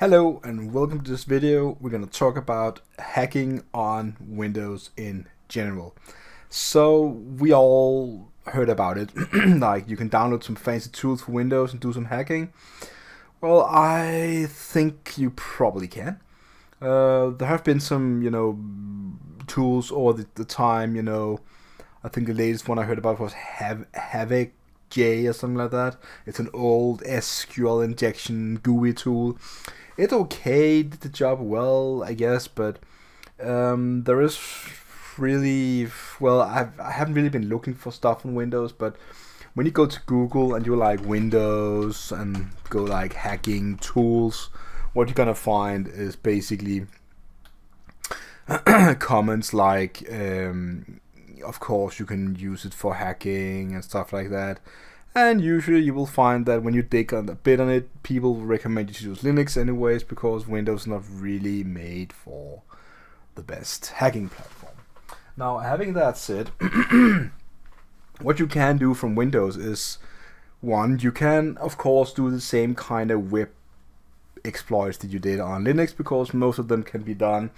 Hello and welcome to this video. We're going to talk about hacking on Windows in general. So we all heard about it, like you can download some fancy tools for Windows and do some hacking. Well, I think you probably can. There have been some, tools over the time, I think the latest one I heard about was Havoc J or something like that. It's an old SQL injection GUI tool. It's okay, did the job well, I guess, but there is really, well, I haven't really been looking for stuff on Windows, but when you go to Google and you like Windows and go like hacking tools, what you're gonna find is basically comments like, of course you can use it for hacking and stuff like that. And usually you will find that when you dig on a bit on it, people recommend you to use Linux anyways, because Windows is not really made for the best hacking platform. Now, having that said, what you can do from Windows is, one, you can of course do the same kind of web exploits that you did on Linux, because most of them can be done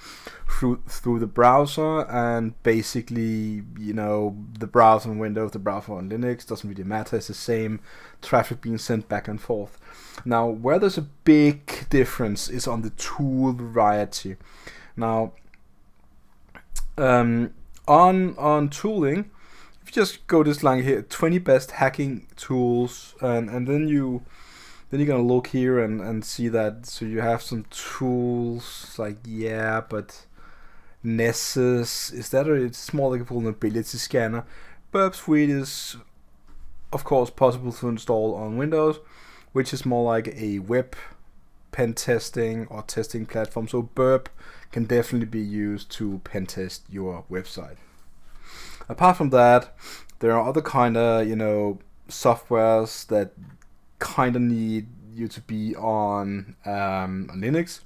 through the browser, and basically, the browser on Windows, the browser on Linux, doesn't really matter. It's the same traffic being sent back and forth. Now, where there's a big difference is on the tool variety. Now, on tooling, if you just go this line here, 20 best hacking tools, and then you're gonna look here and see that, so you have some tools like, but Nessus, it's more like a vulnerability scanner. Burp Suite is of course possible to install on Windows, which is more like a web pen testing or testing platform. So Burp can definitely be used to pen test your website. Apart from that, there are other kind of softwares that kind of need you to be on Linux.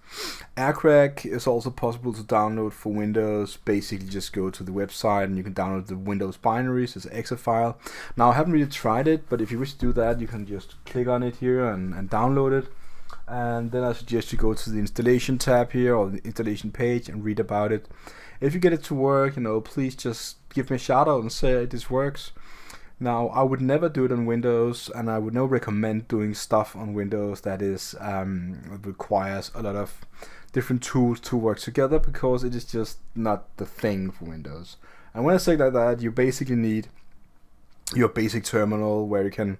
Aircrack is also possible to download for Windows. Basically, just go to the website and you can download the Windows binaries as an exe file. Now, I haven't really tried it, but if you wish to do that, you can just click on it here and download it. And then I suggest you go to the installation tab here, or the installation page, and read about it. If you get it to work, please just give me a shout out and say this works. Now, I would never do it on Windows, and I would not recommend doing stuff on Windows that is requires a lot of different tools to work together, because it is just not the thing for Windows. And when I say like that, you basically need your basic terminal where you can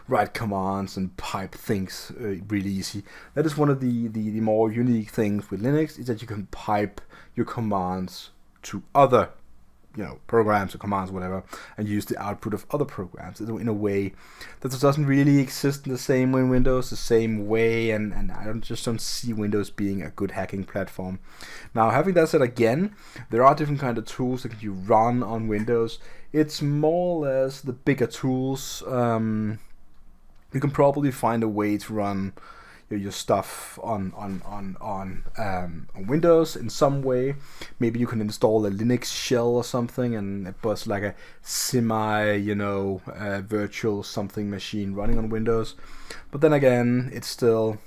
write commands and pipe things really easy. That is one of the more unique things with Linux, is that you can pipe your commands to other programs or commands, whatever, and use the output of other programs in a way that doesn't really exist in the same way in Windows, the same way, and I just don't see Windows being a good hacking platform. Now, having that said, again, there are different kind of tools that you run on Windows. It's more or less the bigger tools. You can probably find a way to run your stuff on Windows in some way. Maybe you can install a Linux shell or something, and it was like a semi virtual something machine running on Windows. But then again, it's still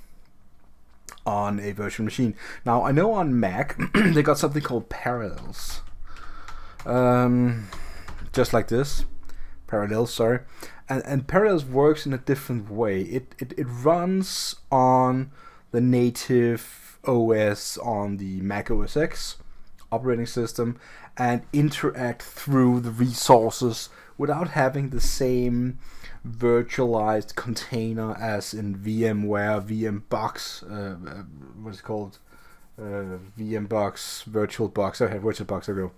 on a virtual machine. Now, I know on Mac they got something called Parallels, just like this. Parallels, sorry. And Parallels works in a different way. It runs on the native OS on the Mac OS X operating system and interact through the resources without having the same virtualized container as in VMware, VMbox, what's it called? VMbox, VirtualBox. I have VirtualBox, I go.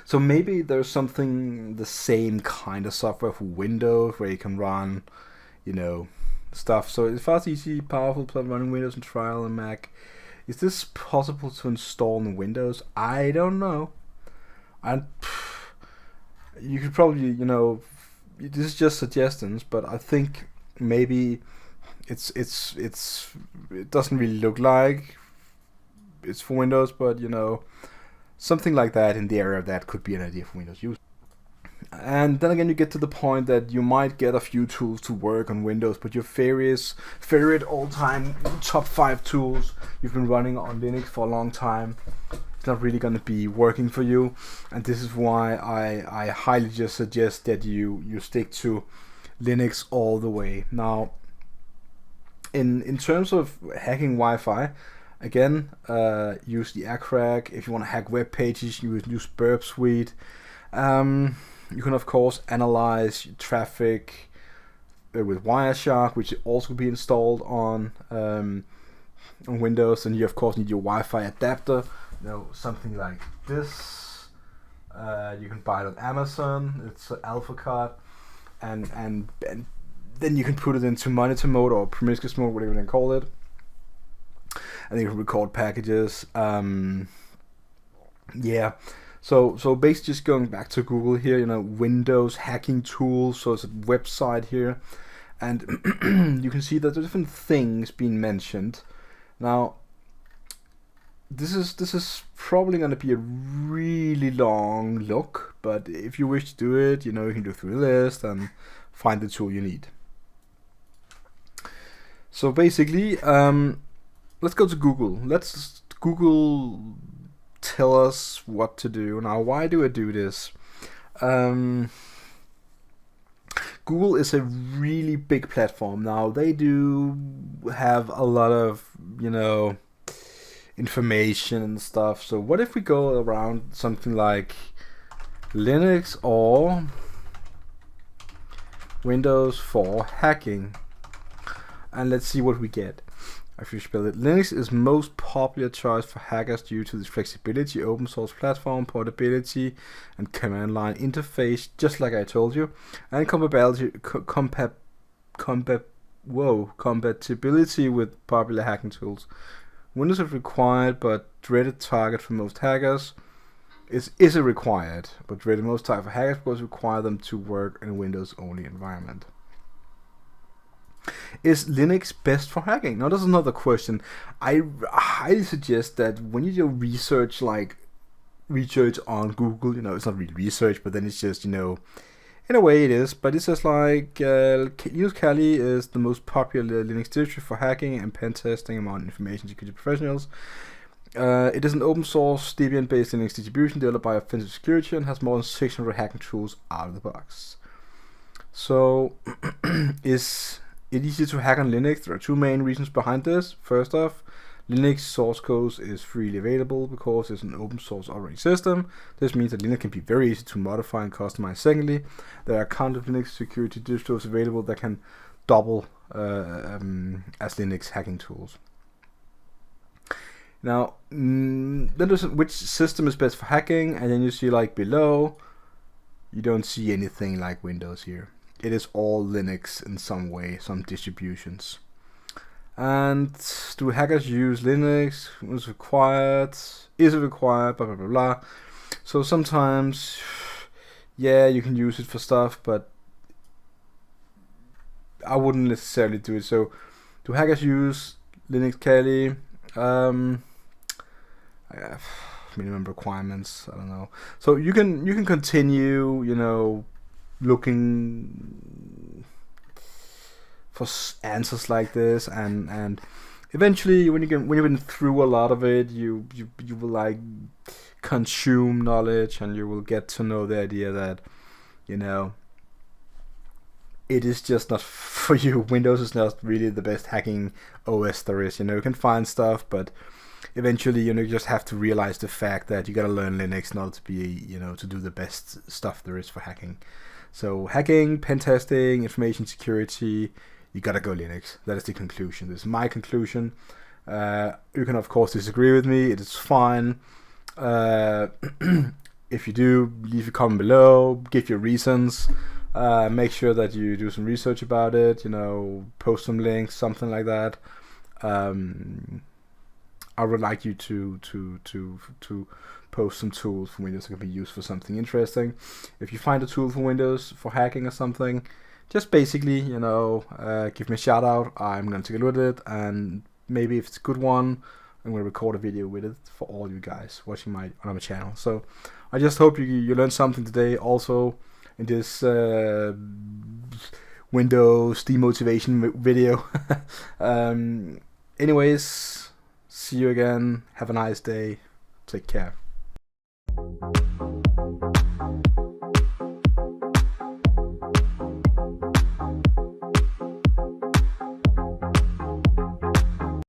So maybe there's something, the same kind of software for Windows where you can run, stuff. So it's fast, easy, powerful, running Windows and trial on Mac. Is this possible to install in Windows? I don't know. And you could probably, this is just suggestions, but I think maybe it doesn't really look like it's for Windows, but something like that in the area of that could be an idea for Windows use. And then again, you get to the point that you might get a few tools to work on Windows, but your favorite all-time top 5 tools you've been running on Linux for a long time, it's not really going to be working for you. And this is why I highly just suggest that you stick to Linux all the way. Now, in terms of hacking Wi-Fi, again, use the ACRAC. If you want to hack web pages, use Burp Suite. You can of course analyze traffic with Wireshark, which also can be installed on Windows, and you of course need your Wi-Fi adapter. Something like this. You can buy it on Amazon. It's an AlphaCard, and then you can put it into monitor mode or promiscuous mode, whatever they call it, and you can record packages. Yeah. So basically, just going back to Google here, Windows hacking tools. So it's a website here, and you can see that there are different things being mentioned. Now, this is probably going to be a really long look, but if you wish to do it, you can go through the list and find the tool you need. So basically, let's go to Google. Let's Google tell us what to do. Now, why do I do this? Google is a really big platform. Now, they do have a lot of, information and stuff. So what if we go around something like Linux or Windows for hacking? And let's see what we get. If you spell it, Linux is most popular choice for hackers due to its flexibility, open source platform, portability, and command line interface, just like I told you, and compatibility with popular hacking tools. Windows is required, but dreaded target for most hackers. Is a required, but dreaded most target for hackers because require them to work in a Windows-only environment. Is Linux best for hacking? Now, this is another question. I highly suggest that when you do research on Google, it's not really research, but then it's just, in a way it is, but it's just like Linus Kali is the most popular Linux distro for hacking and pen testing among information security professionals. It is an open source Debian-based Linux distribution developed by Offensive Security and has more than 600 hacking tools out of the box. So, is it easy to hack on Linux? There are two main reasons behind this. First off, Linux source code is freely available because it's an open source operating system. This means that Linux can be very easy to modify and customize. Secondly, there are countless Linux security distros available that can double as Linux hacking tools. Now, then there's which system is best for hacking, and then you see below, you don't see anything like Windows here. It is all Linux in some way, some distributions. And do hackers use Linux? Is required? Is it required? Blah blah blah blah. So sometimes, yeah, you can use it for stuff, but I wouldn't necessarily do it. So, do hackers use Linux Kali? Minimum requirements. I don't know. So you can continue, looking for answers like this, and eventually when you've been through a lot of it, you will consume knowledge, and you will get to know the idea that it is just not for you. Windows is not really the best hacking OS there is. You can find stuff, but eventually you just have to realize the fact that you gotta learn Linux in order to be to do the best stuff there is for hacking. So hacking, pen testing, information security, you gotta go Linux. That is the conclusion. This is my conclusion. You can of course disagree with me. It is fine. If you do, leave a comment below. Give your reasons. Make sure that you do some research about it. Post some links, something like that. I would like you to post some tools for Windows that can be used for something interesting. If you find a tool for Windows for hacking or something, just basically, give me a shout out. I'm going to take a look at it, and maybe if it's a good one, I'm going to record a video with it for all you guys watching on my channel. So I just hope you learned something today. Also, in this Windows demotivation video. Anyways, see you again. Have a nice day. Take care.